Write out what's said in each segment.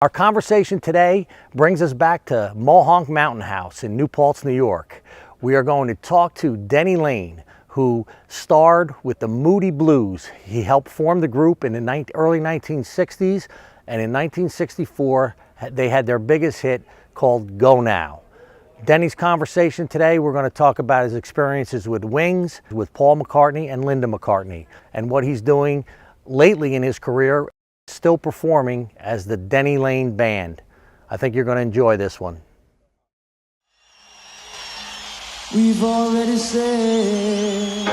Our conversation today brings us back to Mohonk Mountain House in New Paltz, New York. We are going to talk to Denny Laine, who starred with the Moody Blues. He helped form the group in the early 1960s, and in 1964 they had their biggest hit called Go Now. Denny's conversation today, we're going to talk about his experiences with Wings, with Paul McCartney and Linda McCartney, and what he's doing lately in his career, still performing as the Denny Laine Band. I think you're going to enjoy this one. We've already said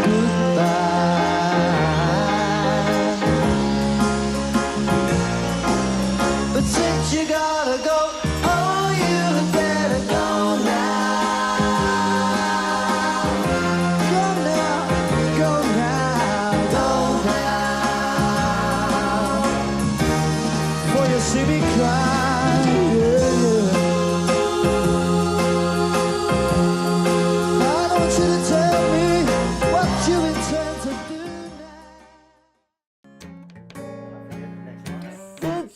goodbye, but since you gotta go, oh, you better go now. Go now, go now, go now, for you see me cry, yeah.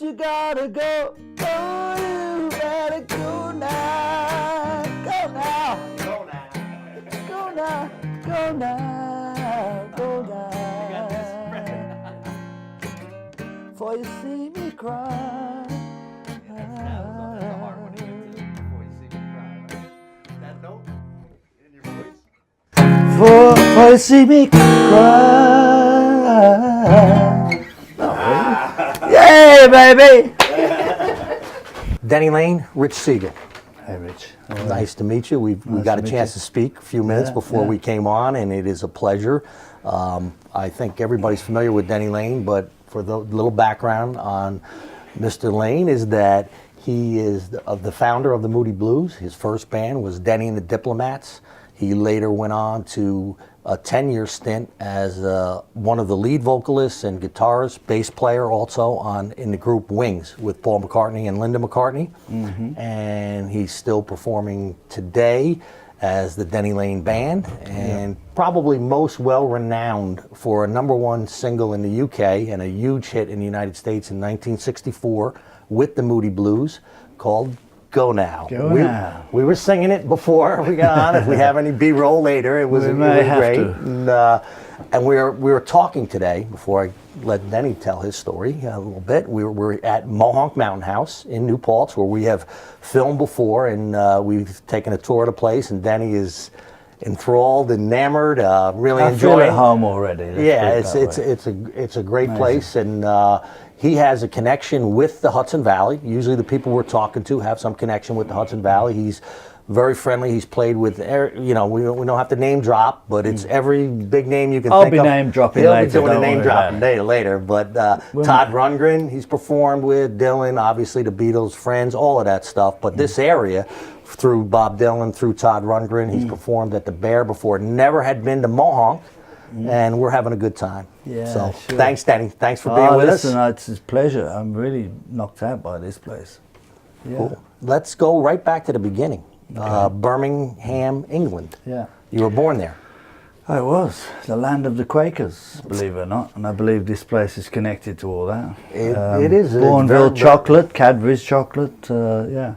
You gotta go, oh, you better go now, go now, go now, go now, go now, go now, for you see me cry. That note in your voice. For you see me cry. Yay, baby! Denny Laine, Rich Siegel. Hey, Rich. Nice to meet you. We got a chance to speak a few minutes before we came on, and it is a pleasure. I think everybody's familiar with Denny Laine, but for the little background on Mr. Laine is that he is the founder of the Moody Blues. His first band was Denny and the Diplomats. He later went on to a 10-year stint as one of the lead vocalists and guitarist, bass player also in the group Wings with Paul McCartney and Linda McCartney. Mm-hmm. And he's still performing today as the Denny Laine Band, and probably most well-renowned for a #1 single in the UK and a huge hit in the United States in 1964 with the Moody Blues called Go Now. We were singing it before we got on. If we have any B-roll later, it was really great. And we were talking today, before I let Denny tell his story a little bit, we were at Mohonk Mountain House in New Paltz, where we have filmed before, and we've taken a tour of the place, and Denny is enthralled, enamored, really enjoying. I feel at home already. It's a great place, and he has a connection with the Hudson Valley. Usually the people we're talking to have some connection with the Hudson Valley. He's very friendly. He's played with, we don't have to name drop, but it's every big name you can think of. I'll be name dropping later. He'll be doing a name dropping later. But Todd Rundgren, he's performed with, Dylan, obviously the Beatles, Friends, all of that stuff. But this area, through Bob Dylan, through Todd Rundgren, he's performed at the Bear before. Never had been to Mohonk. And we're having a good time. Yeah, so sure. Thanks, Denny. Thanks for being with us. It's a pleasure. I'm really knocked out by this place. Yeah. Cool. Let's go right back to the beginning. Okay. Birmingham, England. Yeah. You were born there. I was. The land of the Quakers, believe it or not. And I believe this place is connected to all that. It is. Bourneville chocolate, Cadbury's chocolate, yeah.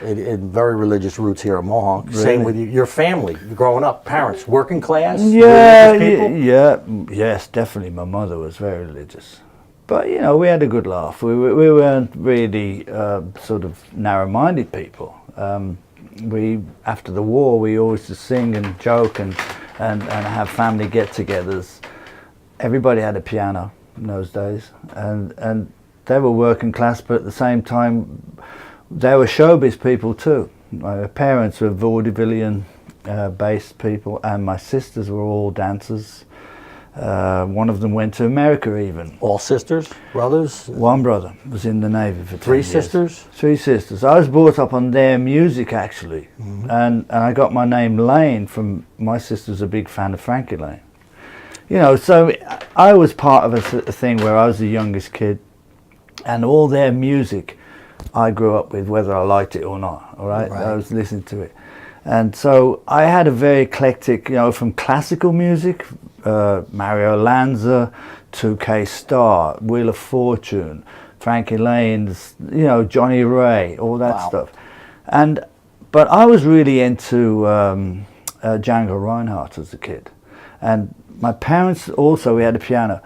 Very religious roots here at Mohonk. Really? Same with your family, growing up, parents, working class, yes, definitely. My mother was very religious, but we had a good laugh. We weren't really sort of narrow-minded people. After the war, we always just sing and joke and have family get-togethers. Everybody had a piano in those days, and they were working class, but at the same time, they were showbiz people too. My parents were vaudevillian based people, and my sisters were all dancers. One of them went to America even. All sisters, brothers? One brother was in the Navy for 10 Three years. sisters? 3 sisters. I was brought up on their music actually, and I got my name Laine from my sister's a big fan of Frankie Laine. So I was part of a thing where I was the youngest kid, and all their music I grew up with, whether I liked it or not, all right? I was listening to it. And so I had a very eclectic, from classical music Mario Lanza to K-Star, Wheel of Fortune, Frankie Laine's, you know, Johnny Ray, all that stuff. But I was really into Django Reinhardt as a kid. And my parents also, we had a piano,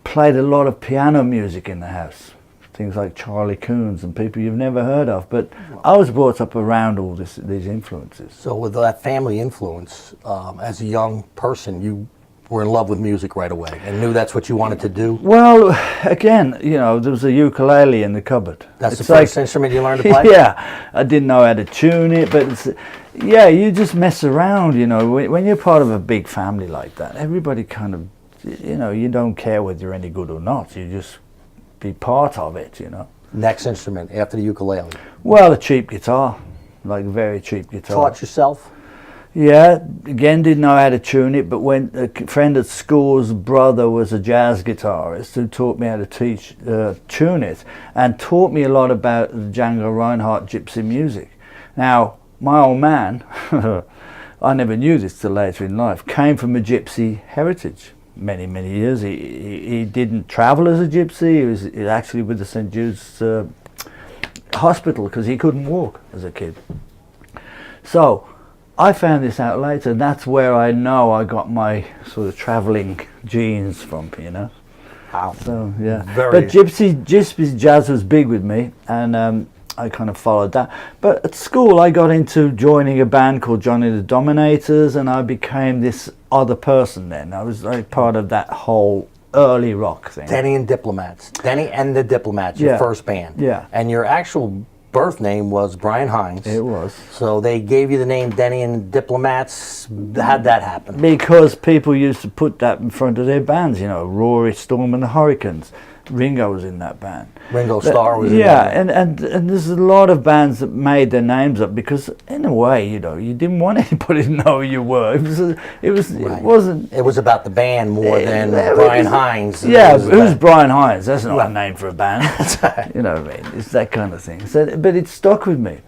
played a lot of piano music in the house. Things like Charlie Coons and people you've never heard of. But I was brought up around all these influences. So with that family influence, as a young person, you were in love with music right away and knew that's what you wanted to do? Well, again, you know, there was a ukulele in the cupboard. That's the first instrument you learned to play? Yeah, I didn't know how to tune it, but yeah, you just mess around, you know. When you're part of a big family like that, everybody kind of, you know, you don't care whether you're any good or not. You just be part of it, you know. Next instrument after the ukulele? Well, a cheap guitar, like a very cheap guitar. Taught yourself? Yeah, again, didn't know how to tune it, but when a friend at school's brother was a jazz guitarist who taught me how to tune it, and taught me a lot about the Django Reinhardt gypsy music. Now, my old man, I never knew this till later in life, came from a gypsy heritage. Many years. He didn't travel as a gypsy. He was actually with the St. Jude's hospital because he couldn't walk as a kid. So I found this out later, and that's where I know I got my sort of traveling genes from, you know. Wow. So yeah, but gypsy jazz was big with me, and I kind of followed that. But at school, I got into joining a band called Johnny the Dominators, and I became this other person then. I was like part of that whole early rock thing. Denny and Diplomats. Denny and the Diplomats, your first band. Yeah. And your actual birth name was Brian Hines. It was. So they gave you the name Denny and Diplomats. How'd that happen? Because people used to put that in front of their bands, you know, Rory, Storm and the Hurricanes. Ringo was in that band. Ringo Starr was in that band. And there's a lot of bands that made their names up because, in a way, you know, you didn't want anybody to know who you were. It wasn't. It was about the band more than Brian Hines. Yeah, who's Brian Hines? That's not a name for a band. You know what I mean? It's that kind of thing. So, but it stuck with me.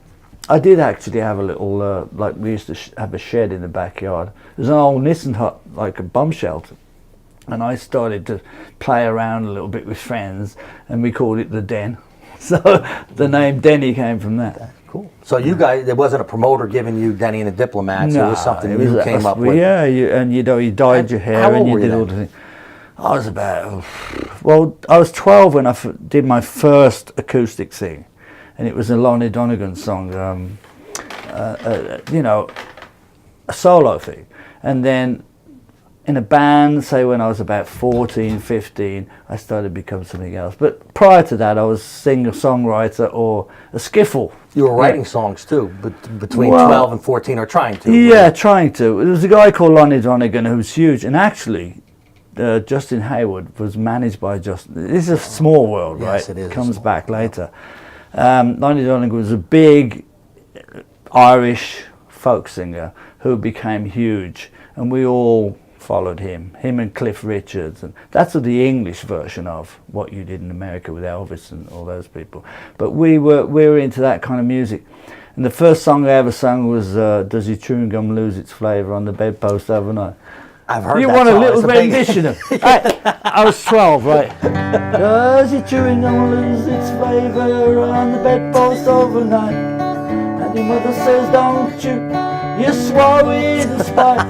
I did actually have a little, like we used to have a shed in the backyard. There's an old Nissan hut, like a bum shelter. And I started to play around a little bit with friends, and we called it the Den. So the name Denny came from that. That's cool. So you guys, there wasn't a promoter giving you Denny and the Diplomats. No, it was something you came up with. Yeah, you know, you dyed your hair and you did all the things. I was about, I was 12 when I did my first acoustic thing, and it was a Laine Donegan song, you know, a solo thing. And then in a band, say when I was about 14, 15, I started to become something else. But prior to that, I was singer-songwriter or a skiffle. You were writing songs too, but between 12 and 14, or trying to. Yeah, trying to. There was a guy called Laine Donegan who was huge, and actually, Justin Hayward was managed by Justin. This is a small world, right? Yes, it is. Comes back later. Laine Donegan was a big Irish folk singer who became huge, and we all followed him and Cliff Richards, and that's the English version of what you did in America with Elvis and all those people. But we were into that kind of music, and the first song I ever sang was "Does Your Chewing Gum Lose Its Flavor on the Bedpost Overnight?" I've heard you that want song. a little rendition of I was 12, right? Does your chewing gum lose its flavor on the bedpost overnight? And your mother says, don't you swallow it in spite.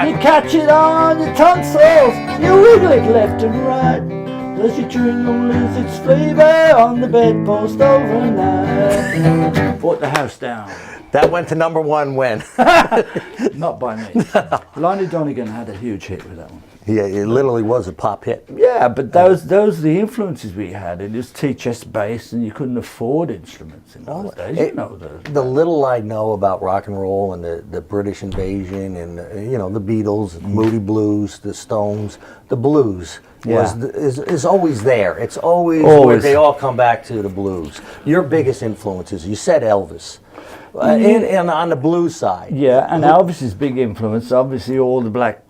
You catch it on your tonsils, you wiggle it left and right. Does your chewing gum lose its flavor on the bedpost overnight? Brought the house down. That went to #1 when? Not by me. Laine Donegan had a huge hit with that one. Yeah, it literally was a pop hit. Yeah, but those are the influences we had. It was T-chest bass, and you couldn't afford instruments in those days. You know the little I know about rock and roll and the British invasion and you know the Beatles, Moody Blues, the Stones, the blues is always there. It's always where they all come back to the blues. Your biggest influences, you said Elvis. And on the blues side. Yeah, and Elvis's big influence, obviously all the black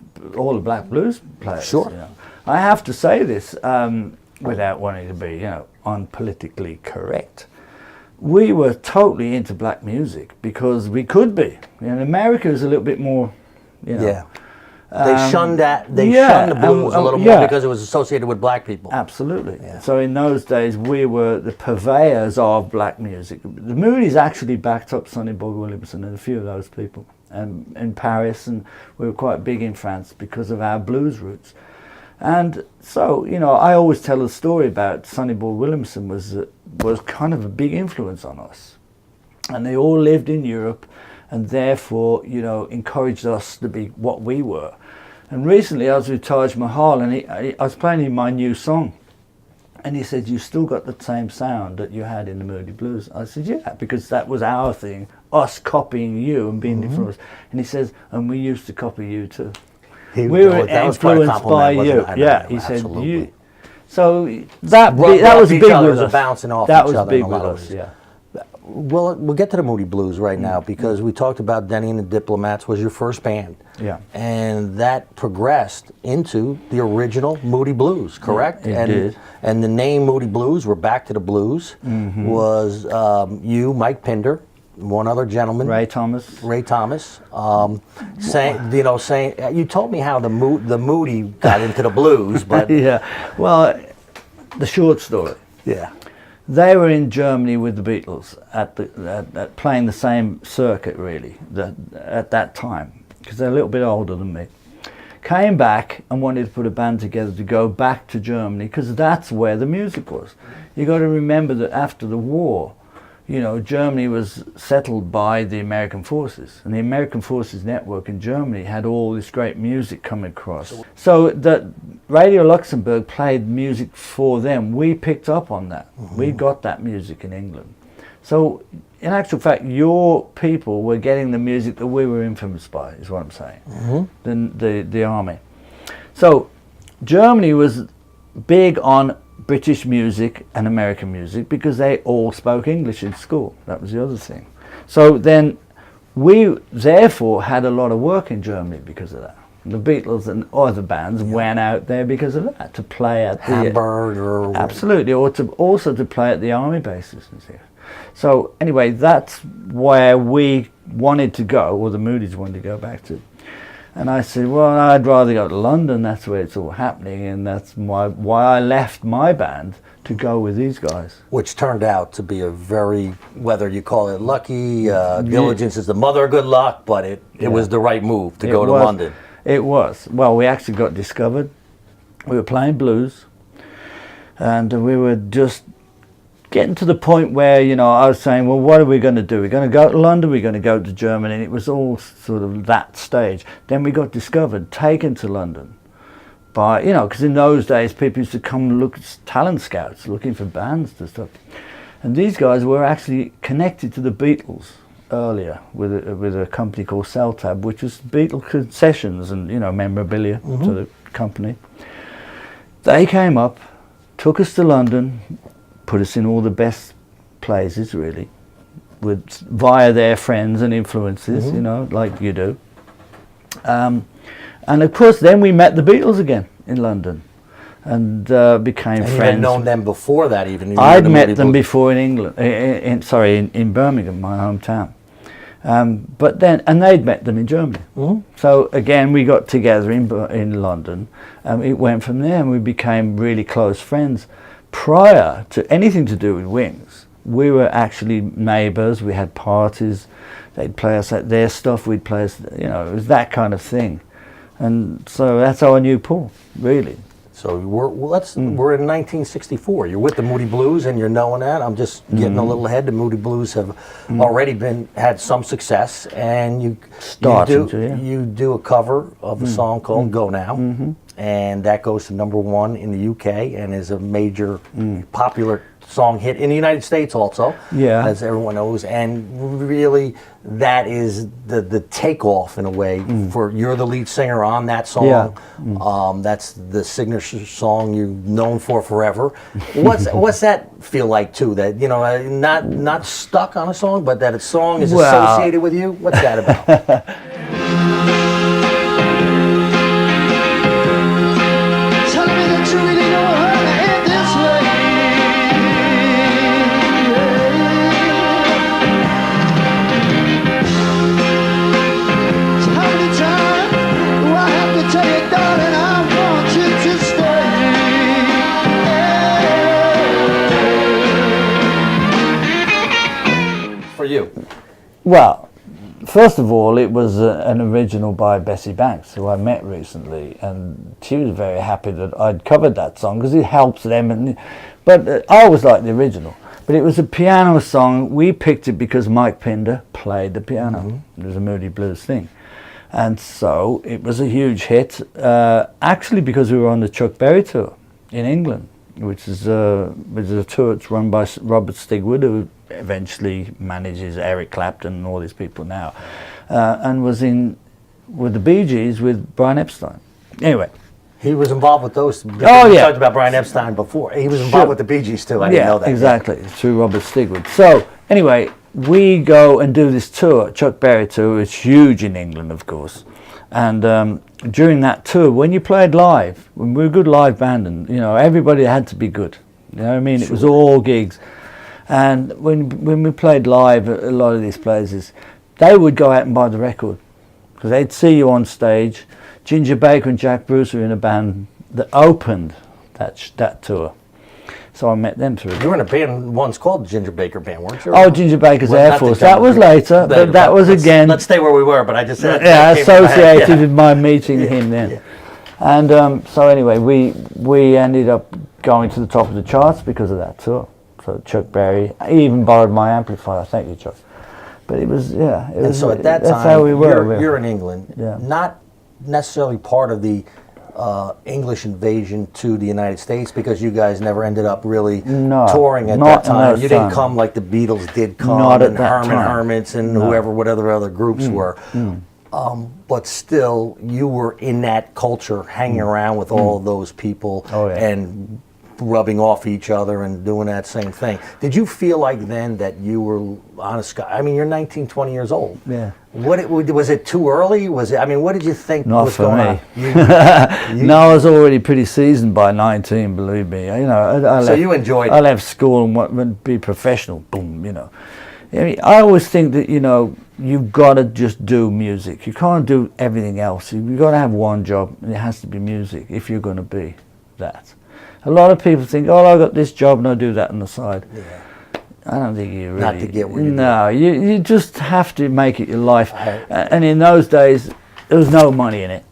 blues players. Sure. You know. I have to say this without wanting to be, you know, unpolitically correct. We were totally into black music because we could be. In America, is a little bit more, you know. They shunned that. They yeah, shunned the blues a little more yeah. because it was associated with black people. Absolutely. Yeah. So in those days, we were the purveyors of black music. The Moody's actually backed up Sonny Boy Williamson and a few of those people, in Paris, and we were quite big in France because of our blues roots. And so, you know, I always tell a story about Sonny Boy Williamson was kind of a big influence on us, and they all lived in Europe, and therefore, you know, encouraged us to be what we were. And recently I was with Taj Mahal, and I was playing him my new song, and he said, "You still got the same sound that you had in the Moody Blues." I said, "Yeah, because that was our thing, us copying you and being influenced." And he says, "And we used to copy you too. We were influenced by you." Yeah, he said, "You." So that was big with us. Bouncing off that each was other big in a with lot of us. ways. Yeah. Well, we'll get to the Moody Blues right now because we talked about Denny and the Diplomats was your first band. Yeah. And that progressed into the original Moody Blues, correct? It did. And the name Moody Blues, we're back to the blues, was you, Mike Pinder, one other gentleman, Ray Thomas, saying, you told me how the Moody got into the blues, but yeah. Well, the short story. Yeah. They were in Germany with the Beatles at playing the same circuit, really, at that time, because they're a little bit older than me. Came back and wanted to put a band together to go back to Germany, because that's where the music was. You got to remember that after the war, you know, Germany was settled by the American forces, and the American forces network in Germany had all this great music coming across. So that Radio Luxembourg played music for them. We picked up on that. We got that music in England. So in actual fact, your people were getting the music that we were influenced by, is what I'm saying, the army. So Germany was big on British music and American music because they all spoke English in school. That was the other thing. So then we therefore had a lot of work in Germany because of that. The Beatles and other bands went out there because of that, to play at Hamburg or absolutely, or to also to play at the army bases and stuff. So anyway, that's where we wanted to go, or the Moody's wanted to go back to. And I said, well, I'd rather go to London, that's where it's all happening, and that's why I left my band to go with these guys. Which turned out to be a very, whether you call it lucky, diligence is the mother of good luck, but it was the right move to go to London. It was. Well, we actually got discovered. We were playing blues, and we were just getting to the point where, you know, I was saying, well, what are we going to do? We're going to go to London, we're going to go to Germany, and it was all sort of that stage. Then we got discovered, taken to London by, you know, because in those days people used to come and look at talent scouts, looking for bands and stuff. And these guys were actually connected to the Beatles earlier with a company called Celtab, which was Beatle concessions and, you know, memorabilia to the company. They came up, took us to London, put us in all the best places, really, via their friends and influences, you know, like you do. And of course, then we met the Beatles again in London, and became friends. You had known them before that, even. I'd met them before in England, in Birmingham, my hometown. But then, and they'd met them in Germany. So again, we got together in London, and it went from there, and we became really close friends. Prior to anything to do with Wings, we were actually neighbours. We had parties. They'd play us at their stuff. We'd play us, you know, it was that kind of thing. And so that's how I knew Paul, really. So we're in 1964. You're with the Moody Blues, and you're knowing that. I'm just getting a little ahead. The Moody Blues have already had some success, and you do a cover of a song called "Go Now," and that goes to #1 in the UK and is a major popular song hit in the United States also, as everyone knows. And really, that is the takeoff in a way for you're the lead singer on that song. That's the signature song you've known for forever. What's that feel like too? That, you know, not stuck on a song, but that a song is associated with you. What's that about? Well, first of all, it was an original by Bessie Banks, who I met recently, and she was very happy that I'd covered that song because it helps them. But I always liked the original. But it was a piano song. We picked it because Mike Pinder played the piano. Mm-hmm. It was a Moody Blues thing. And so it was a huge hit, actually because we were on the Chuck Berry tour in England, which is a tour that's run by Robert Stigwood, who eventually manages Eric Clapton and all these people now, and was in with the Bee Gees with Brian Epstein. Anyway. He was involved with those. Oh, we yeah. talked about Brian Epstein before. He was involved with the Bee Gees too. I didn't know that. Exactly. Through Robert Stigwood. So anyway, we go and do this tour, Chuck Berry tour. It's huge in England, of course. And during that tour, when you played live, when we were a good live band, and everybody had to be good. You know what I mean? Sure. It was all gigs. And when we played live at a lot of these places, they would go out and buy the record because they'd see you on stage. Ginger Baker and Jack Bruce were in a band that opened that tour. So I met them through. You were in a band once called the Ginger Baker Band, weren't you? Oh, Ginger Baker's Air Force. That was later, but that was again... Let's stay where we were, but I just said... Yeah, associated with my meeting him then. Yeah. And so anyway, we ended up going to the top of the charts because of that tour. So Chuck Berry, I even borrowed my amplifier. Thank you, Chuck. But it was, yeah. It was, so at that time, that's how we were. You're in England, not necessarily part of the English invasion to the United States, because you guys never ended up really touring at that time. You didn't come like the Beatles did come, and Herman Hermits and whoever, whatever other groups were. But still, you were in that culture, hanging around with all of those people and rubbing off each other and doing that same thing. Did you feel like then that you were on a sky? I mean, you're 19, 20 years old. Yeah. Was it too early? Was it? I mean, what did you think was going on? No, I was already pretty seasoned by 19. Believe me. So you enjoyed it. I left school and be professional. Boom. I mean, I always think that you've got to just do music. You can't do everything else. You've got to have one job, and it has to be music if you're going to be that. A lot of people think, oh, I got this job and I do that on the side. Yeah. I don't think you really... Not to get where you're No, you just have to make it your life. And in those days, there was no money in it,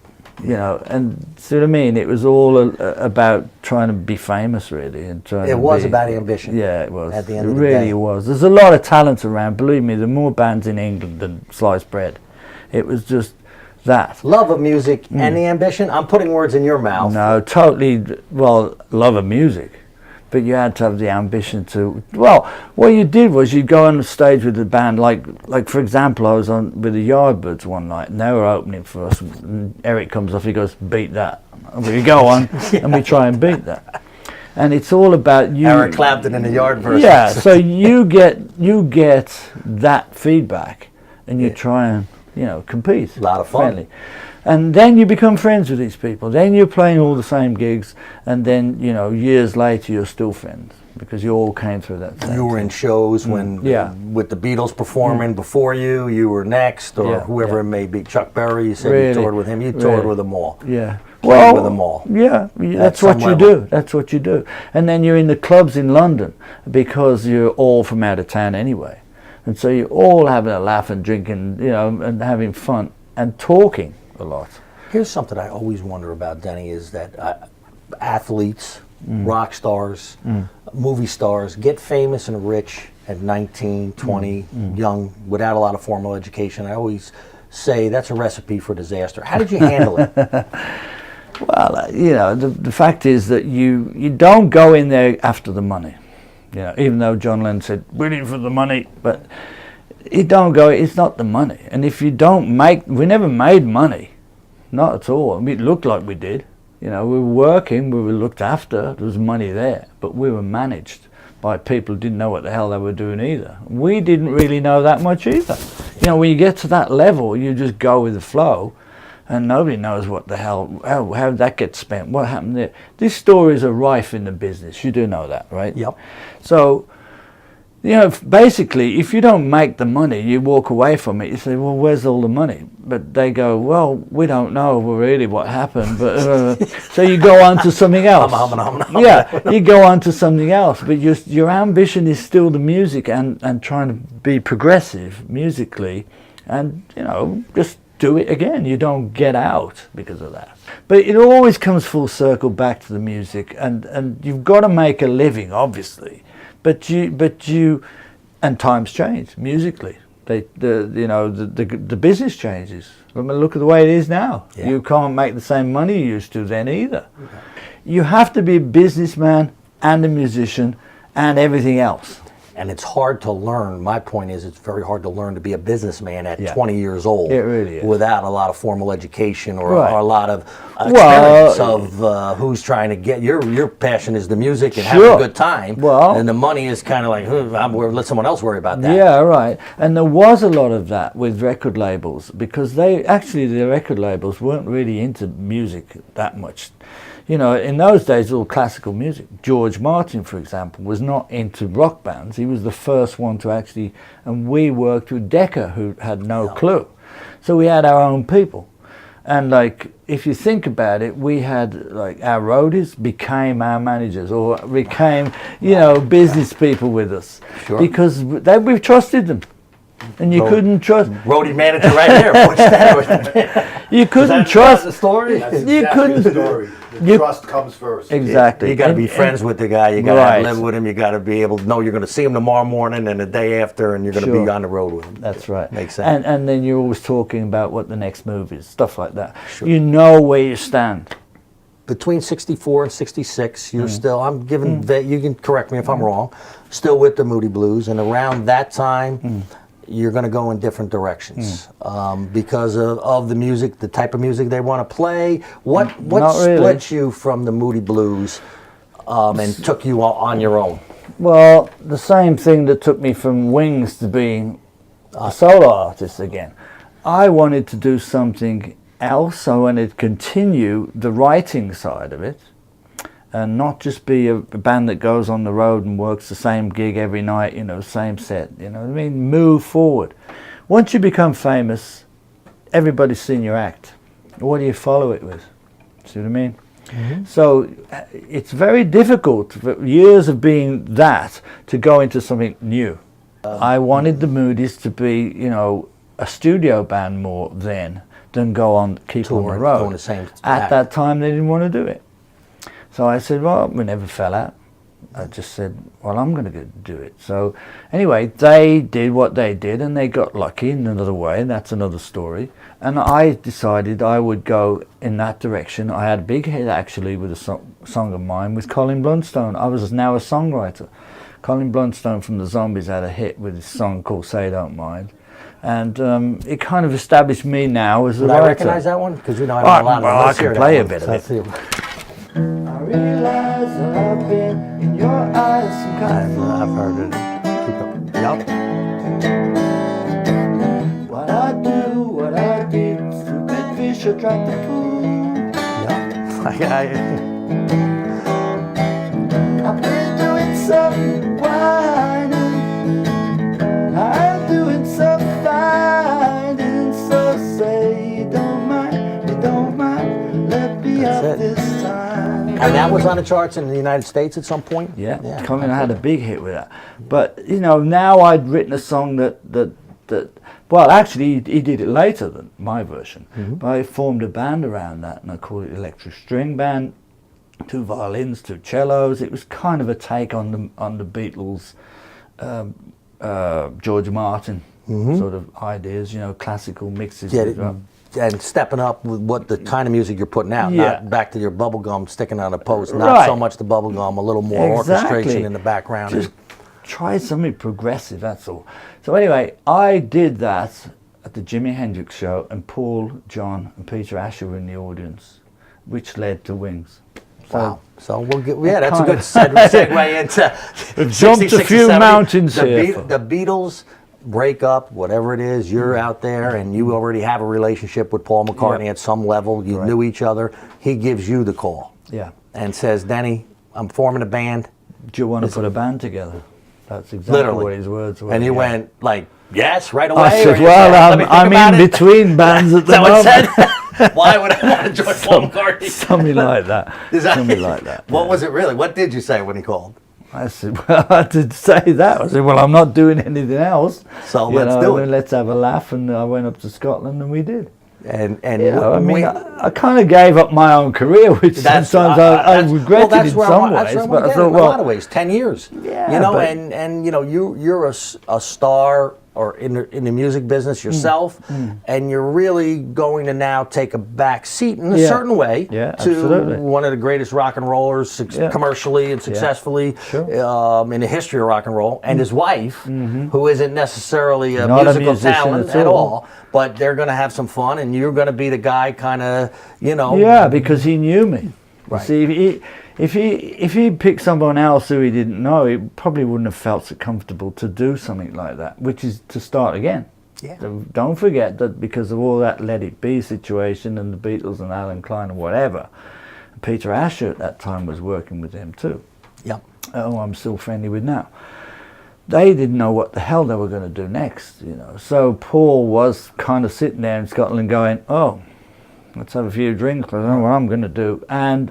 and see what I mean? It was all about trying to be famous, really. And it was about ambition. Yeah, it was. At the end of the day. It really was. There's a lot of talent around. Believe me, there are more bands in England than sliced bread. It was just... that. Love of music and the ambition? I'm putting words in your mouth. No, totally, love of music. But you had to have the ambition to... Well, what you did was you'd go on the stage with the band, like for example, I was on with the Yardbirds one night, and they were opening for us, and Eric comes off, he goes, beat that. And we go on, and we try and beat that. And it's all about you... Eric Clapton in the Yardbirds. Yeah, so you get that feedback, and you try and... compete. A lot of fun. Friendly. And then you become friends with these people. Then you're playing all the same gigs, and then, years later you're still friends because you all came through that same You were in shows when, with the Beatles performing before you were next, or whoever it may be. Chuck Berry, you said you toured with him. You toured with them all. Yeah. Played with them all. Yeah, that's what you do. That's what you do. And then you're in the clubs in London because you're all from out of town anyway. And so you're all having a laugh and drinking, and having fun and talking a lot. Here's something I always wonder about, Denny, is that athletes, rock stars, movie stars get famous and rich at 19, 20, young, without a lot of formal education. I always say that's a recipe for disaster. How did you handle it? Well, the fact is that you don't go in there after the money. Even though John Lennon said, we're in for the money, but it's not the money. And if you don't we never made money, not at all. I mean, it looked like we did. We were working, we were looked after, there was money there, but we were managed by people who didn't know what the hell they were doing either. We didn't really know that much either. When you get to that level, you just go with the flow, and nobody knows what the hell, how that gets spent, what happened there. These stories are rife in the business, you do know that, right? Yep. So You know, basically, if you don't make the money, you walk away from it. You say, "Well, where's all the money?" But they go, "Well, we don't know really what happened." But so you go on to something else. Yeah, you go on to something else. But your ambition is still the music and trying to be progressive musically, and you know, just do it again. You don't get out because of that. But it always comes full circle back to the music, and you've got to make a living, obviously. But you, and times change musically. The business changes. I mean, look at the way it is now. Yeah. You can't make the same money you used to then either. Okay. You have to be a businessman and a musician and everything else. And it's hard to learn. My point is, it's very hard to learn to be a businessman at 20 years old. It really is. Without a lot of formal education or a lot of experience of who's trying to get. Your passion is the music and having a good time. Well, and the money is kind of like, let someone else worry about that. Yeah, right. And there was a lot of that with record labels, because the record labels weren't really into music that much. You know, in those days, it was all classical music. George Martin, for example, was not into rock bands. He was the first one to actually, and we worked with Decca, who had no clue. So we had our own people. And like, if you think about it, we had like our roadies became our managers, or became, you know, business people with us. Sure. Because we trusted them. And you couldn't trust. Roadie manager right there. What's that? You couldn't trust the story. That's you couldn't. The story. The trust comes first. Exactly. You got to be friends with the guy. You got to live with him. You got to be able to know you're going to see him tomorrow morning and the day after, and you're going to be on the road with him. That's right. Makes sense. And then you're always talking about what the next move is, stuff like that. Sure. You know where you stand. Between 64 and 66, you're still, I'm giving, that you can correct me if I'm wrong, still with the Moody Blues, and around that time, you're going to go in different directions because of the music, the type of music they want to play. What split you from the Moody Blues and took you on your own? Well, the same thing that took me from Wings to being a solo artist again. I wanted to do something else. I wanted to continue the writing side of it, and not just be a band that goes on the road and works the same gig every night, you know, same set, you know what I mean? Move forward. Once you become famous, everybody's seen your act. What do you follow it with? See what I mean? Mm-hmm. So it's very difficult for years of being that to go into something new. I wanted the Moodies to be, you know, a studio band more then than go on, keep on the road. Doing the same At that time, they didn't want to do it. So I said, well, we never fell out. I just said, well, I'm going to do it. So anyway, they did what they did, and they got lucky in another way, and that's another story. And I decided I would go in that direction. I had a big hit, actually, with a song of mine with Colin Blunstone. I was now a songwriter. Colin Blunstone from the Zombies had a hit with a song called Say Don't Mind. And it kind of established me now as a writer. I recognize that one? Because, you know, I have a lot of well, I can play a bit of it. I realize that I've been in your eyes some kind of fool. I've heard it. Keep up. Yep. What I did, stupid fish attract the pool. Yep. I've been doing some whining. I'm doing some finding. So say you don't mind, let me up this time. And that was on the charts in the United States at some point? Yeah. Colin had a big hit with that. But, you know, now I'd written a song that well, actually, he did it later than my version. Mm-hmm. But I formed a band around that, and I called it Electric String Band. 2 violins, 2 cellos. It was kind of a take on the Beatles, George Martin sort of ideas, you know, classical mixes. And stepping up with what the kind of music you're putting out, not back to your bubble gum sticking on a post, not so much the bubble gum, a little more orchestration in the background. Just try something progressive, that's all. So anyway, I did that at the Jimi Hendrix show, and Paul, John, and Peter Asher were in the audience, which led to Wings. Wow. So we'll get, that's a good segue into we've jumped a few mountains here. The Beatles break up, whatever it is, you're out there and you already have a relationship with Paul McCartney at some level. You knew each other. He gives you the call. Yeah. And says, Denny, I'm forming a band. Do you want to put a band together? That's exactly Literally. what his words were. And you yeah. went like, yes, right away? I or said, you well, "Let me think I'm about in it"? between bands at Is the that what moment. it said? Why would I want to join Paul McCartney? Something like that. Something like that. What yeah. was it really? What did you say when he called? I said, well, I did say that. I said, well, I'm not doing anything else. So You let's know, do it. Let's have a laugh. And I went up to Scotland and we did. And You know, I mean, we- I kind of gave up my own career, which sometimes I regretted in some ways. But I thought, in a lot of ways, 10 years. Yeah, you know, but- and you know, you're a star or in the music business yourself, and you're really going to now take a back seat in a Yeah. certain way Yeah, to absolutely. one of the greatest rock and rollers Yeah. commercially and successfully Sure. in the history of rock and roll, and his wife, who isn't necessily a Not a musical musician talent at at all. all, but they're going to have some fun, and you're going to be the guy kind of, you know. Yeah, because he knew me. You Right. see, if he picked someone else who he didn't know, he probably wouldn't have felt so comfortable to do something like that, which is to start again. Yeah. So don't forget that because of all that Let It Be situation and the Beatles and Alan Klein and whatever, Peter Asher at that time was working with him too. Yeah. Oh, I'm still friendly with now. They didn't know what the hell they were going to do next, you know. So Paul was kind of sitting there in Scotland going, oh, let's have a few drinks, I don't know what I'm going to do. And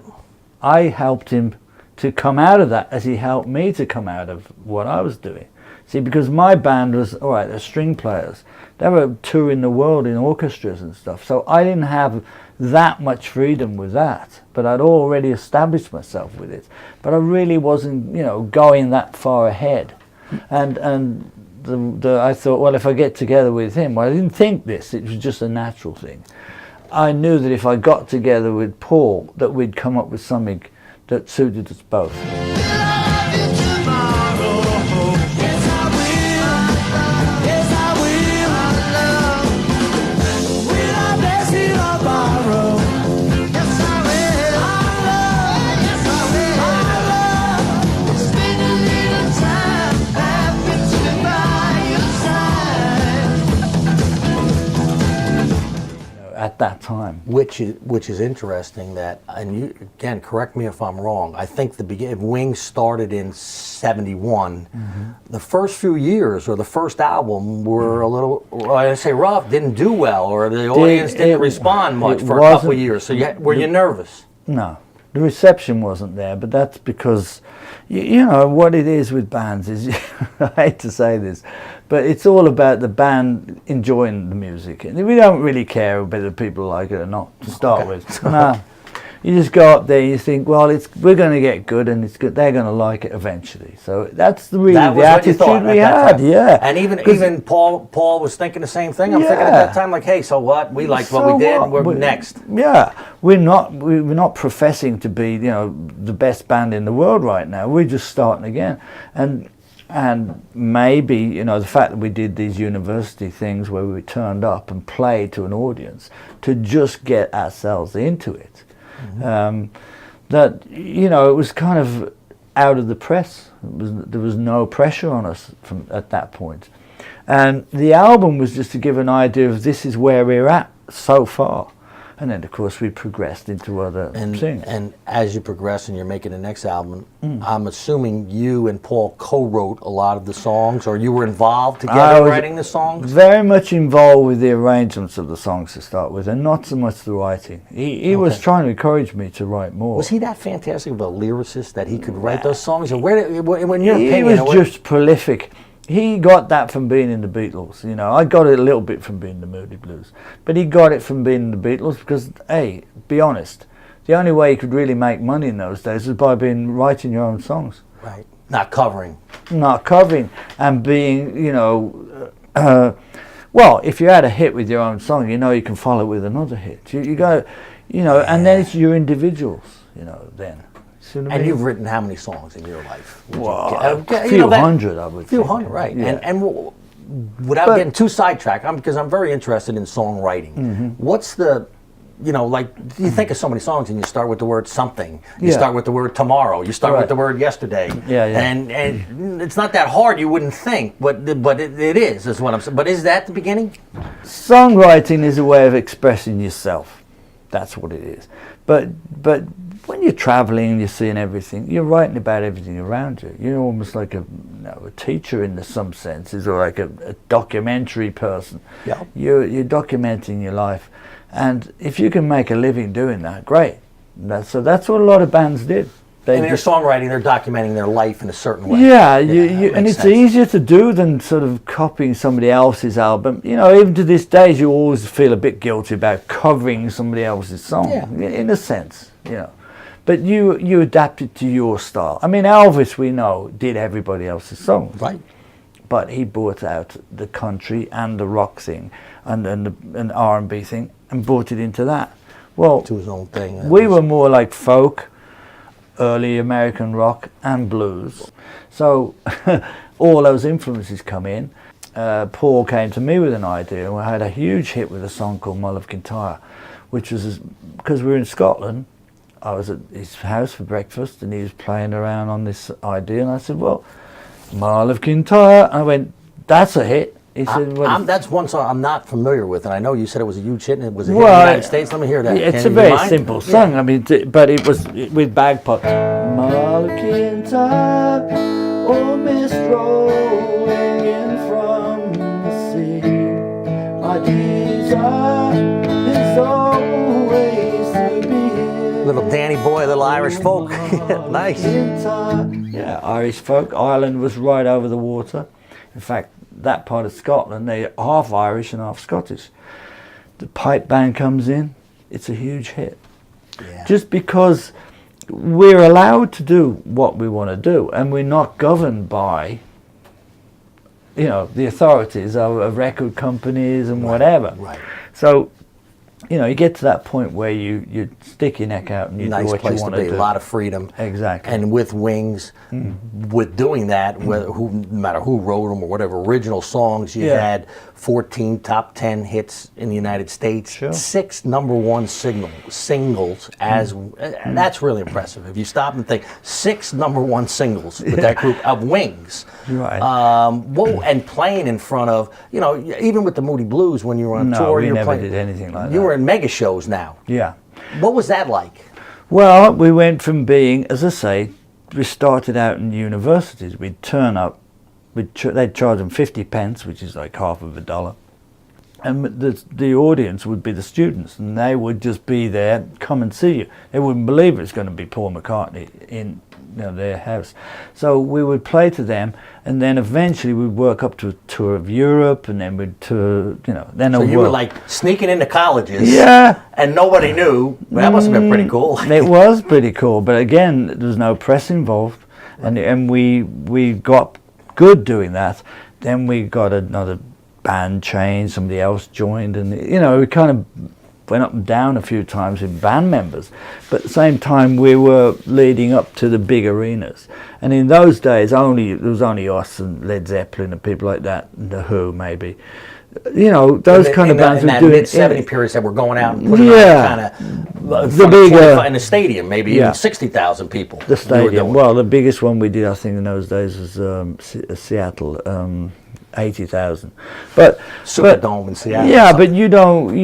I helped him to come out of that as he helped me to come out of what I was doing. See, because my band was, all right, they're string players. They were touring the world in orchestras and stuff. So I didn't have that much freedom with that. But I'd already established myself with it. But I really wasn't, you know, going that far ahead. And I thought, well, if I get together with him, well, I didn't think this. It was just a natural thing. I knew that if I got together with Paul, that we'd come up with something that suited us both. At that time. Which is interesting that, and you again, correct me if I'm wrong. I think Wings started in '71. The first few years or the first album were a little, well, I say rough, didn't do well, or the audience didn't respond much for a couple of years. So were you nervous? No, the reception wasn't there, but that's because, you know, what it is with bands is, I hate to say this, but it's all about the band enjoying the music. And we don't really care whether people like it or not, to start with. No. You just go up there and you think, well, we're going to get good and it's good. They're going to like it eventually. So that's the attitude we had, yeah. And even Paul was thinking the same thing. I'm thinking at that time, like, hey, so what? We liked what we did. We're next. Yeah, we're not professing to be, you know, the best band in the world right now. We're just starting again, and maybe, you know, the fact that we did these university things where we turned up and played to an audience to just get ourselves into it. That, you know, it was kind of out of the press. There was no pressure on us at that point. And the album was just to give an idea of this is where we're at so far. And then, of course, we progressed into other things. And as you progress and you're making the next album, I'm assuming you and Paul co-wrote a lot of the songs, or you were involved together writing the songs? Very much involved with the arrangements of the songs to start with, and not so much the writing. He was trying to encourage me to write more. Was he that fantastic of a lyricist that he could write those songs? And when your He opinion, was just prolific. He got that from being in the Beatles, you know. I got it a little bit from being in the Moody Blues, but he got it from being in the Beatles because, hey, be honest, the only way you could really make money in those days was by writing your own songs. right? Not covering. Not covering and being, you know, well, if you had a hit with your own song, you know you can follow it with another hit. You got, you know, and then it's your individuals, you know. Then. And you've written how many songs in your life? Well, a few hundred, I would say. A few hundred, right. Yeah. And without getting too sidetracked, because I'm very interested in songwriting, what's the, you know, like, you think of so many songs and you start with the word something. You start with the word tomorrow. You start with the word yesterday. Yeah, yeah. And it's not that hard, you wouldn't think, but it is what I'm saying. But is that the beginning? Songwriting is a way of expressing yourself. That's what it is. But when you're traveling, you're seeing everything. You're writing about everything around you. You're almost like a teacher in some senses, or like a documentary person. Yeah. You're documenting your life, and if you can make a living doing that, great. So that's what a lot of bands did. And in their songwriting, they're documenting their life in a certain way. Yeah, makes and it's sense. easier to do than sort of copying somebody else's album. You know, even to this day, you always feel a bit guilty about covering somebody else's song, in a sense, you know. But you adapt it to your style. I mean, Elvis, we know, did everybody else's songs. Right. But he brought out the country and the rock thing and the R&B thing and brought it into that. Well, To his own thing. we were more like folk, early American rock and blues. So all those influences come in. Paul came to me with an idea, and we had a huge hit with a song called My Love Kintyre, which was, because we were in Scotland, I was at his house for breakfast and he was playing around on this idea, and I said, well, My Love Kintyre. I went, that's a hit. He said, well, that's one song I'm not familiar with, and I know you said it was a huge hit, and it was a hit in Well, the United States. Let me hear that. yeah, it's Can a you very mind? simple song. I mean, but it was with bagpipes. My love Kintyre, oh mist rolling in from the sea. My desire is always to be Little Danny boy, little Irish folk. Nice. Yeah, Irish folk. Ireland was right over the water. In fact, that part of Scotland, they're half Irish and half Scottish. The pipe band comes in, it's a huge hit. Yeah. Just because we're allowed to do what we want to do, and we're not governed by, you know, the authorities of record companies and whatever. Right. So, you know, you get to that point where you stick your neck out and you do Nice what you place to want be. to do. A lot of freedom. Exactly. And with Wings, with doing that, whether no matter who wrote them or whatever original songs, you Yeah. had 14 top 10 hits in the United States, Sure. 6 #1 singles. That's really impressive. If you stop and think, 6 #1 singles with that group of Wings. Right. And playing in front of, you know, even with the Moody Blues when you were on No, tour, we you were never playing, did anything like you that. were in mega shows now. Yeah. What was that like? Well, we went from being, as I say, we started out in universities. We'd turn up, they'd charge them 50 pence, which is like half of a dollar. And the audience would be the students, and they would just be there, come and see you. They wouldn't believe it's going to be Paul McCartney in their house. So we would play to them, and then eventually we'd work up to a tour of Europe, and then we'd tour, then So a you were world. like sneaking into colleges. Yeah. And nobody knew. Well, that must have been pretty cool. It was pretty cool, but again, there was no press involved, and we got good doing that. Then we got another band change, somebody else joined, and we kind of went up and down a few times with band members, but at the same time we were leading up to the big arenas. And in those days there was only us and Led Zeppelin and people like that, and The Who maybe, those kind of bands in were that doing mid-70 periods that were going out and putting Yeah. on kind of The big, in a stadium, maybe yeah. even 60,000 people. The you were stadium. doing. Well, the biggest one we did, I think, in those days was Seattle, 80,000. But Superdome in Seattle. Yeah, but you don't.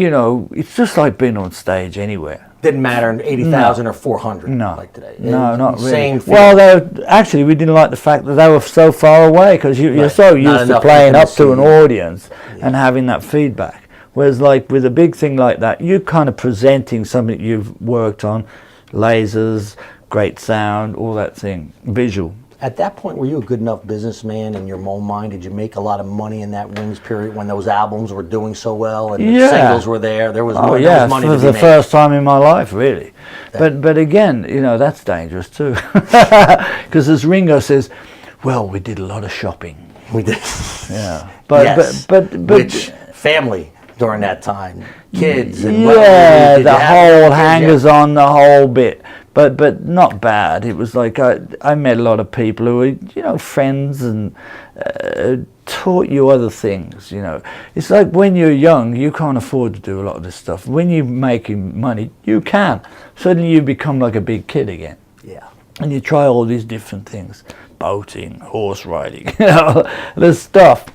It's just like being on stage anywhere. Didn't matter in 80,000 or 400 No, like today. no, not really. Same thing. Well, actually, we didn't like the fact that they were so far away, because you're Right. so Not used to enough playing up to an intimacy. audience and having that feedback. Whereas, like with a big thing like that, you're kind of presenting something you've worked on, lasers, great sound, all that thing, visual. At that point, were you a good enough businessman in your own mind? Did you make a lot of money in that Wings period when those albums were doing so well and the Yeah. singles were there? There was, Oh there yeah, was money for to be the made. first time in my life, really. But again, that's dangerous too, because as Ringo says, well, we did a lot of shopping. We did. Yeah, Yes. but Which family during that time, kids, and yeah, did the you have whole kids? hangers on, the whole bit. But not bad. It was like I met a lot of people who were, friends, and taught you other things. It's like when you're young, you can't afford to do a lot of this stuff. When you're making money, you can. Suddenly you become like a big kid again. Yeah. And you try all these different things, boating, horse riding, there's stuff.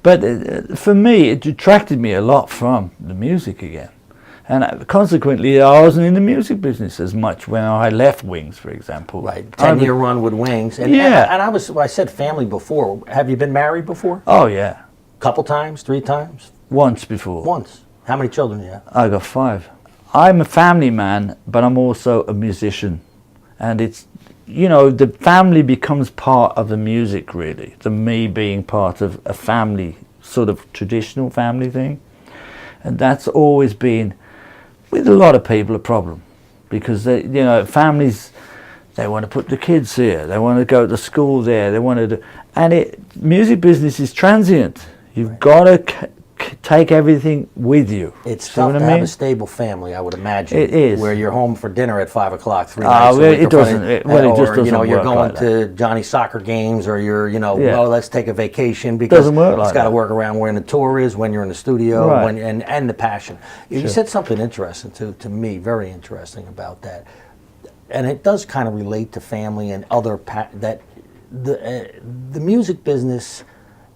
But for me, it detracted me a lot from the music again. And consequently, I wasn't in the music business as much when I left Wings, for example. Right, 10-year run with Wings. And, Yeah. and I said family before. Have you been married before? Oh, yeah. Couple times, 3 times? Once before. Once. How many children do you have? I got 5. I'm a family man, but I'm also a musician. And it's, you know, the family becomes part of the music, really. The me being part of a family, sort of traditional family thing. And that's always been, with a lot of people, a problem. Because, they, you know, families, they want to put the kids here. They want to go to school there. They want to do... And music business is transient. You've got to take everything with you. It's See tough what to I have mean? a stable family, I would imagine. It is. Where you're home for dinner at 5 o'clock, 3 nights a Well, week. it doesn't. It just doesn't you know, you're work going like to Johnny's soccer games, or you're, you know, Yeah. well, let's take a vacation, because Doesn't work like it's got to that. work around when the tour is, when you're in the studio, Right. and the passion. You said something interesting to me, very interesting about that, and it does kind of relate to family and other that the music business.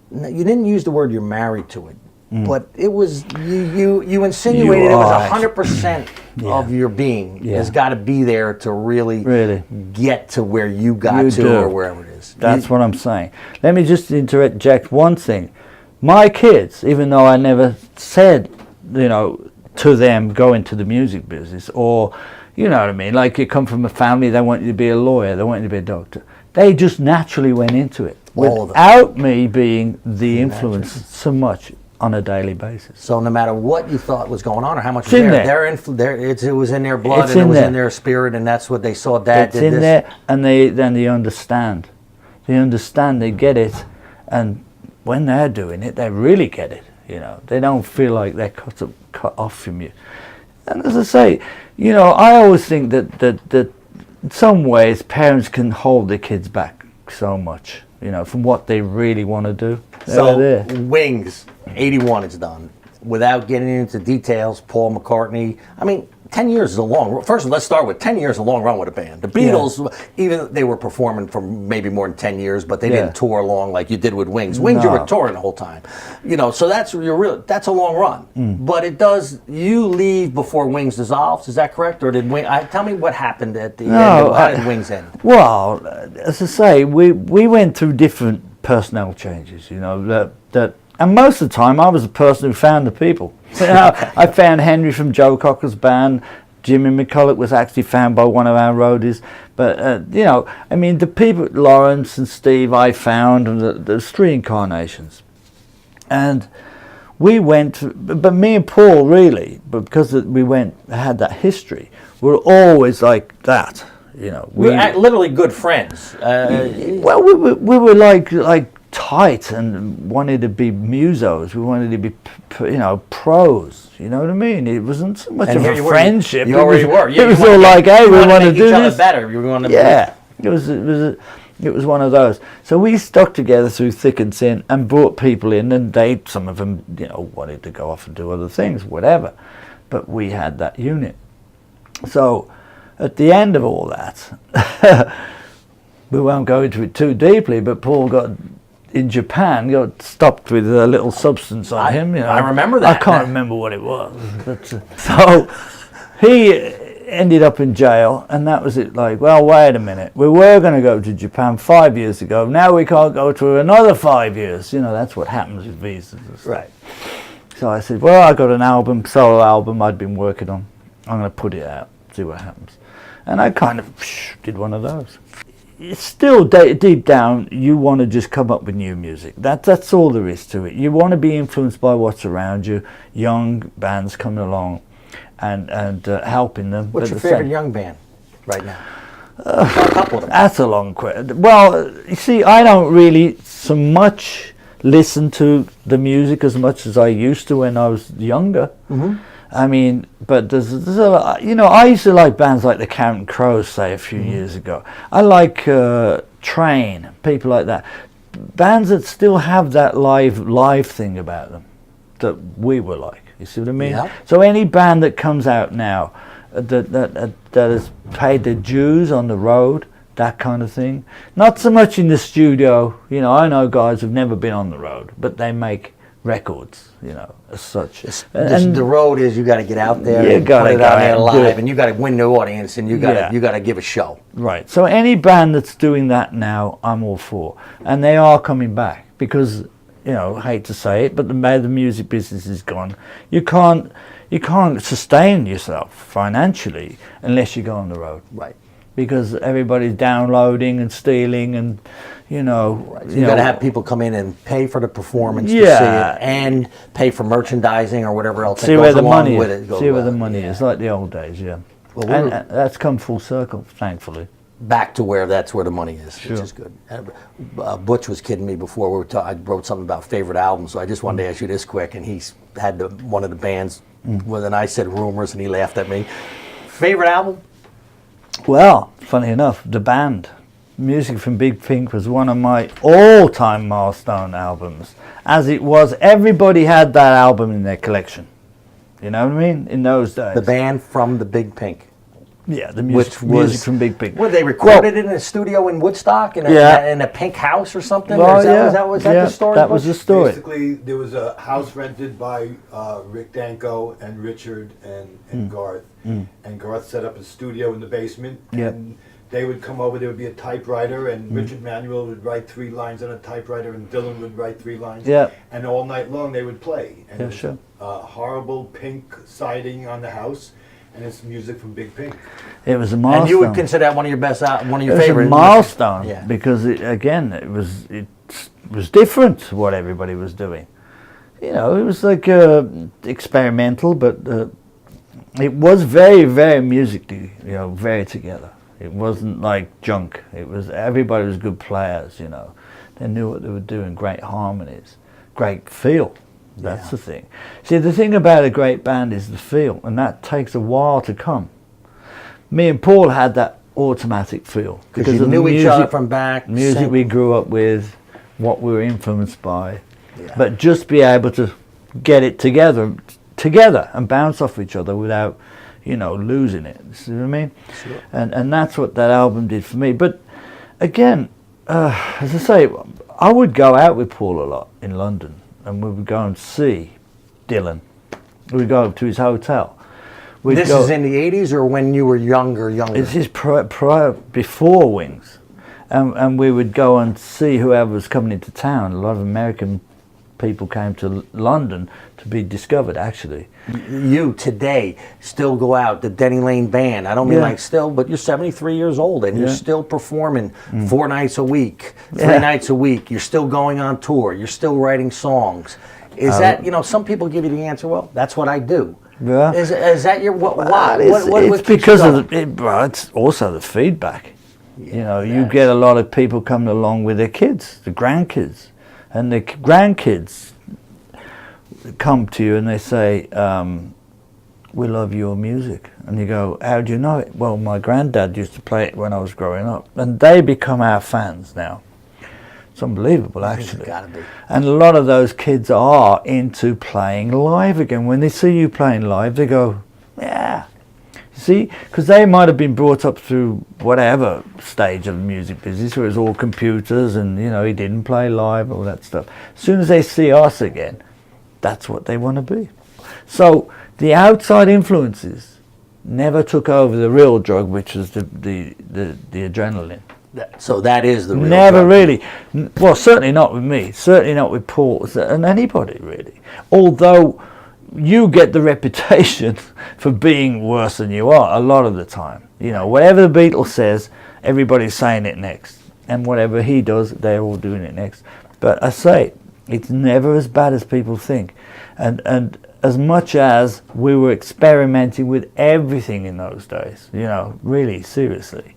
You didn't use the word you're married to it. But it was you insinuated it was 100% of your being has got to be there to really get to where you got to, or wherever it is. That's what I'm saying. Let me just interject one thing. My kids, even though I never said, you know, to them go into the music business, or, you know what I mean, like you come from a family, they want you to be a lawyer, they want you to be a doctor. They just naturally went into it without me being the influence so much on a daily basis. So no matter what you thought was going on or how much It's was in there, there. it was in their blood, It's and it in was there. in their spirit, and that's what they saw. Dad It's did in this. there, and they understand. They understand, they get it, and when they're doing it, they really get it. You know, they don't feel like they're cut off from you. And as I say, you know, I always think that in some ways parents can hold their kids back so much, you know, from what they really want to do. So They're there. Wings, 81 is done. Without getting into details, Paul McCartney, I mean, 10 years is a long, first let's start with 10 years is a long run with a band. The Beatles, even they were performing for maybe more than 10 years, but they didn't tour long like you did with Wings. Wings, you were touring the whole time. You know, so that's a long run. But you leave before Wings dissolves, is that correct? Or did tell me what happened at the end, how did Wings end? Well, as I say, we went through different personnel changes, you know, and most of the time I was the person who found the people. You know, I found Henry from Joe Cocker's band. Jimmy McCulloch was actually found by one of our roadies. But, you know, I mean, the people, Lawrence and Steve, I found, and there's 3 incarnations. And we went, but me and Paul really, but because we had that history, we're always like that. You know, We were literally good friends. well, we were like tight and wanted to be musos. We wanted to be, you know, pros. You know what I mean? It wasn't so much of a friendship. You already were. It was all like, hey, we want to do each other this. better. You want to. Yeah, it was one of those. So we stuck together through thick and thin and brought people in, and some of them, you know, wanted to go off and do other things, whatever. But we had that unit. So at the end of all that, we won't go into it too deeply, but Paul got got stopped with a little substance on him. You know, I remember that. I can't remember what it was. But, so he ended up in jail, and that was it. Like, well, wait a minute. We were going to go to Japan 5 years ago. Now we can't go to another 5 years. You know, that's what happens with visas. Right. So I said, well, I got an solo album I'd been working on. I'm going to put it out, see what happens. And I kind of did one of those. It's still deep down, you want to just come up with new music. That's all there is to it. You want to be influenced by what's around you, young bands coming along and helping them. What's your favorite young band right now? A couple of them. That's a long question. Well, you see, I don't really so much listen to the music as much as I used to when I was younger. Mm-hmm. I mean, but there's a lot, you know, I used to like bands like the Counting Crows, say, a few years ago. I like Train, people like that. Bands that still have that live thing about them that we were like. You see what I mean? Yeah. So any band that comes out now that has paid their dues on the road, that kind of thing. Not so much in the studio. You know, I know guys who've never been on the road, but they make records, you know, as such. The road is you got to get out there You and gotta put it go out there out and do live, it. and you got to win the audience, and you got to Yeah. you got to give a show. Right. So any band that's doing that now, I'm all for, and they are coming back because, you know, I hate to say it, but the music business is gone. You can't sustain yourself financially unless you go on the road. Right. Because everybody's downloading and stealing, and you know, So you got to have people come in and pay for the performance to see Yeah. it, and pay for merchandising or whatever else see that where goes the along money with is. it. See where the money is, like the old days, yeah. Well, and we're- that's come full circle, thankfully. Back to where that's where the money is, Sure. which is good. Butch was kidding me before. I wrote something about favorite albums, so I just wanted to ask you this quick. And he's had one of the bands with, and I said Rumors, and he laughed at me. Favorite album? Well, funny enough, the band, Music from Big Pink, was one of my all-time milestone albums. As it was, everybody had that album in their collection. You know what I mean? In those days. The band from the Big Pink. Yeah, the Which music from Big Pink. Were they recorded it in a studio in Woodstock in a pink house or something? Well, Or was that the story? That was the story. Basically, there was a house rented by Rick Danko and Richard and Garth. And Garth set up a studio in the basement. Yep. And they would come over, there would be a typewriter, and Richard Manuel would write 3 lines on a typewriter, and Dylan would write 3 lines. Yep. And all night long they would play. And Yeah, it was sure. horrible pink siding on the house, and it's music from Big Pink. It was a milestone. And you would consider that one of your best, one of your It was favorites? a milestone Yeah. because it was different to what everybody was doing. You know, it was like experimental, but it was very, very musically, you know, very together. It wasn't like junk. It was, everybody was good players, you know. They knew what they were doing, great harmonies, great feel. That's the thing. See, the thing about a great band is the feel, and that takes a while to come. Me and Paul had that automatic feel Because you of the knew each music, other from back. music same- we grew up with, what we were influenced by. But just be able to get it together and bounce off each other without, you know, losing it. See what I mean? Sure. And that's what that album did for me. But again, as I say, I would go out with Paul a lot in London, and we would go and see Dylan. We'd go to his hotel. This is in the 80s or when you were younger? It's his prior before Wings, and we would go and see whoever was coming into town. A lot of American people came to London to be discovered, actually. You today still go out, the Denny Laine band. I don't mean Yeah. like still, but you're 73 years old and you're Yeah. still performing 4 nights a week, 3 Yeah. nights a week. You're still going on tour. You're still writing songs. Is that, you know, some people give you the answer, well, that's what I do. Yeah. Is that your, why? It's because of it's also the feedback. You know, you get a lot of people coming along with their kids, the grandkids, and the grandkids come to you and they say, we love your music. And you go, how do you know it? Well, my granddad used to play it when I was growing up. And they become our fans now. It's unbelievable, actually. It's gotta be. And a lot of those kids are into playing live again. When they see you playing live, they go, yeah. See, because they might have been brought up through whatever stage of the music business where it was all computers and, you know, he didn't play live, all that stuff. As soon as they see us again, that's what they want to be. So the outside influences never took over the real drug, which was the adrenaline. So that is the real Never drug. really. Well, certainly not with me. Certainly not with Paul and anybody really. Although you get the reputation for being worse than you are a lot of the time. You know, whatever the Beatles says, everybody's saying it next, and whatever he does, they're all doing it next. But I say, it's never as bad as people think, and as much as we were experimenting with everything in those days, you know, really seriously.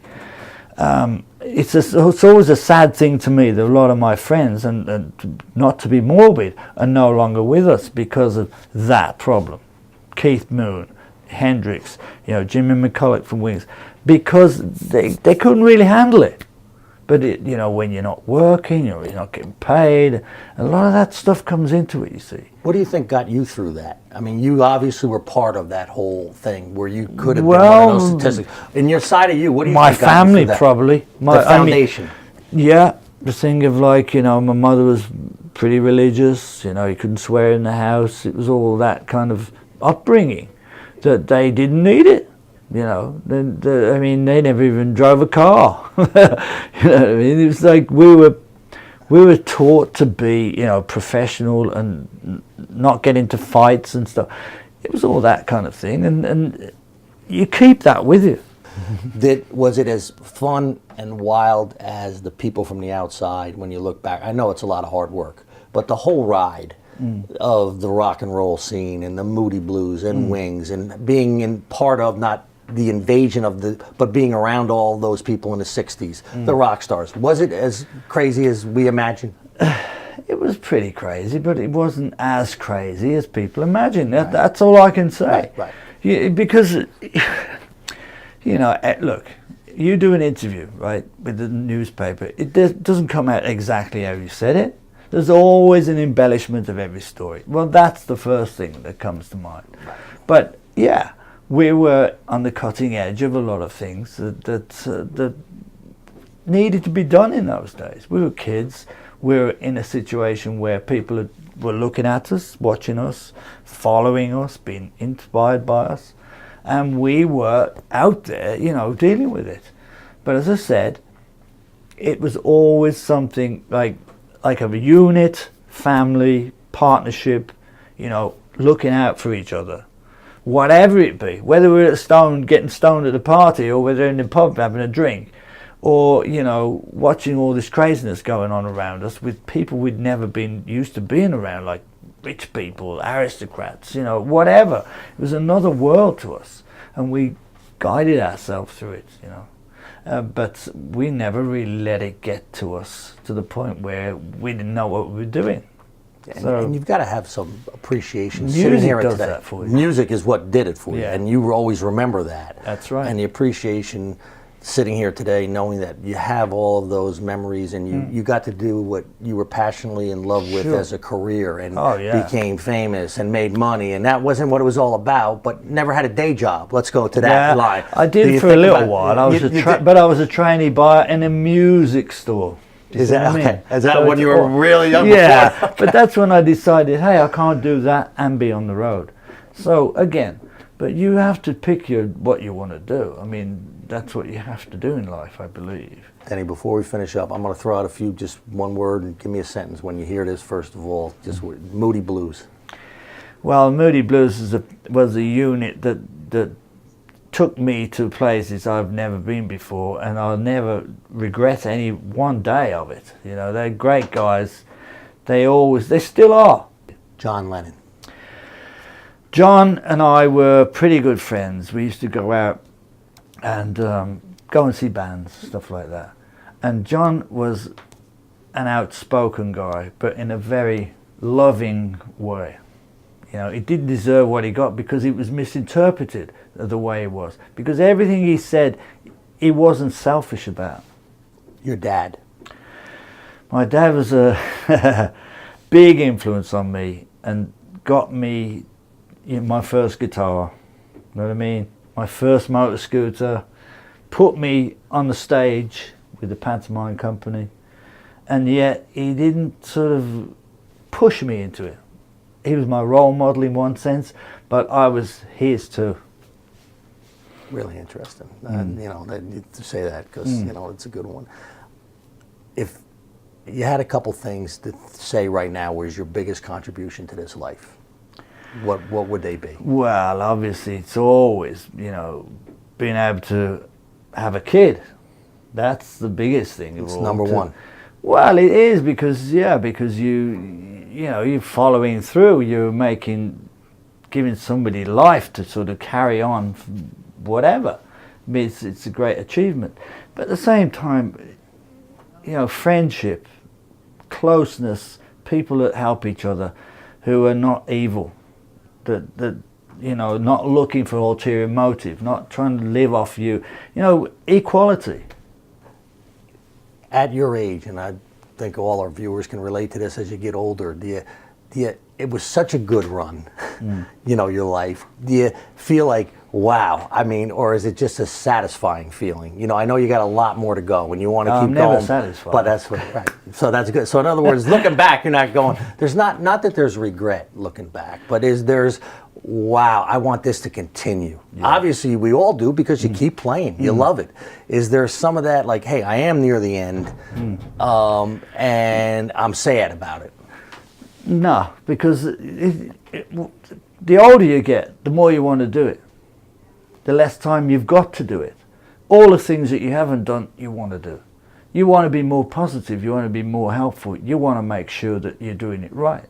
It's always a sad thing to me that a lot of my friends, and not to be morbid, are no longer with us because of that problem. Keith Moon, Hendrix, you know, Jimmy McCulloch from Wings, because they couldn't really handle it. But you know, when you're not working, you're not getting paid, a lot of that stuff comes into it, you see. What do you think got you through that? I mean, you obviously were part of that whole thing where you could have been one of those statistics. In your side of you, what do you My think got you family through that? probably. The foundation. Yeah, the thing of like, you know, my mother was pretty religious. You know, you couldn't swear in the house. It was all that kind of upbringing that they didn't need it. You know, I mean, they never even drove a car. You know what I mean? It was like we were taught to be, you know, professional and not get into fights and stuff. It was all that kind of thing, and you keep that with you. Was it as fun and wild as the people from the outside when you look back? I know it's a lot of hard work, but the whole ride of the rock and roll scene and the Moody Blues and Wings and being in part of, not the invasion of but being around all those people in the 60s, the rock stars, was it as crazy as we imagined? It was pretty crazy, but it wasn't as crazy as people imagine. That's all I can say. Right. Yeah, because, you know, look, you do an interview, right, with the newspaper. It doesn't come out exactly how you said it. There's always an embellishment of every story. Well, that's the first thing that comes to mind. But yeah, we were on the cutting edge of a lot of things that needed to be done in those days. We were kids. We were in a situation where people were looking at us, watching us, following us, being inspired by us. And we were out there, you know, dealing with it. But as I said, it was always something like a unit, family, partnership, you know, looking out for each other. Whatever it be, whether we're getting stoned at a party, or whether in the pub having a drink, or, you know, watching all this craziness going on around us with people we'd never been used to being around, like rich people, aristocrats, you know, whatever. It was another world to us, and we guided ourselves through it, you know. But we never really let it get to us to the point where we didn't know what we were doing. And you've got to have some appreciation. Music does that for you. Music is what did it for you, Yeah. and you always remember that. That's right. And the appreciation, sitting here today, knowing that you have all of those memories, and you got to do what you were passionately in love with Sure. as a career, and became famous and made money, and that wasn't what it was all about. But never had a day job. Let's go to that line. I did for a little while. I was but I was a trainee buyer in a music store. Is that what I mean? okay? Is that when you were really young? Yeah, before? but that's when I decided, hey, I can't do that and be on the road. So again, but you have to pick what you want to do. I mean, that's what you have to do in life, I believe. Danny, before we finish up, I'm going to throw out just one word, and give me a sentence when you hear this. First of all, just Moody Blues. Well, Moody Blues was a unit that took me to places I've never been before, and I'll never regret any one day of it. You know, they're great guys. They still are. John Lennon. John and I were pretty good friends. We used to go out and go and see bands, stuff like that. And John was an outspoken guy, but in a very loving way. You know, he didn't deserve what he got because it was misinterpreted the way it was. Because everything he said, he wasn't selfish about. Your dad. My dad was a big influence on me and got me my first guitar. You know what I mean? My first motor scooter, put me on the stage with the pantomime company, and yet he didn't sort of push me into it. He was my role model in one sense, but I was his too. Really interesting. You know, to say that, because you know, it's a good one. If you had a couple things to say right now, was your biggest contribution to this life, what would they be? Well, obviously, it's always, you know, being able to have a kid. That's the biggest thing. It's number one. Well, it is because you know, you're following through. You're giving somebody life to sort of carry on, whatever. I mean, it's a great achievement. But at the same time, you know, friendship, closeness, people that help each other, who are not evil, that you know, not looking for ulterior motive, not trying to live off you. You know, equality. At your age, and I think all our viewers can relate to this as you get older, it was such a good run, you know, your life. Do you feel like wow, I mean, or is it just a satisfying feeling? You know, I know you got a lot more to go and you want to I'm keep never going. satisfied. But that's what, right. So that's good. So in other words, looking back, you're not going, there's not that there's regret looking back, but there's, wow, I want this to continue. Yeah. Obviously, we all do because you keep playing. You love it. Is there some of that, like, hey, I am near the end, and I'm sad about it? No, because the older you get, the more you want to do it. The less time you've got to do it. All the things that you haven't done, you want to do. You want to be more positive. You want to be more helpful. You want to make sure that you're doing it right.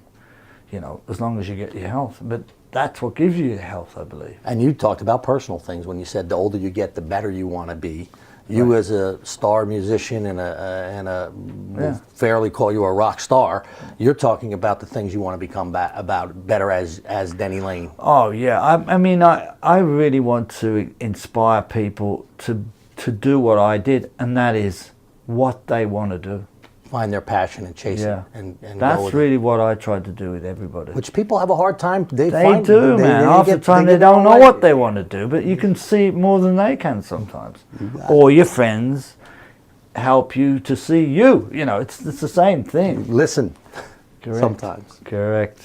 You know, as long as you get your health. But that's what gives you your health, I believe. And you talked about personal things when you said the older you get, the better you want to be. You as a star musician we'll fairly call you a rock star, you're talking about the things you want to become about better as Denny Laine. Oh yeah, I mean I really want to inspire people to do what I did, and that is what they want to do. Find their passion and chase it. And that's really what I tried to do with everybody. Which people have a hard time. They do, man. Half the time they don't know what they want to do, but you can see it more than they can sometimes. Or your friends help you to see you. You know, it's the same thing. Listen. Correct. Sometimes. Correct.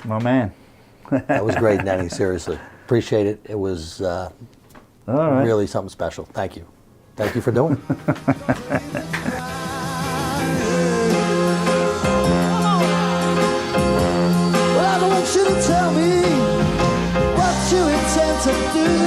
My man. That was great, Denny. Seriously. Appreciate it. It was really something special. Thank you. Thank you for doing it. You to tell me what you intend to do.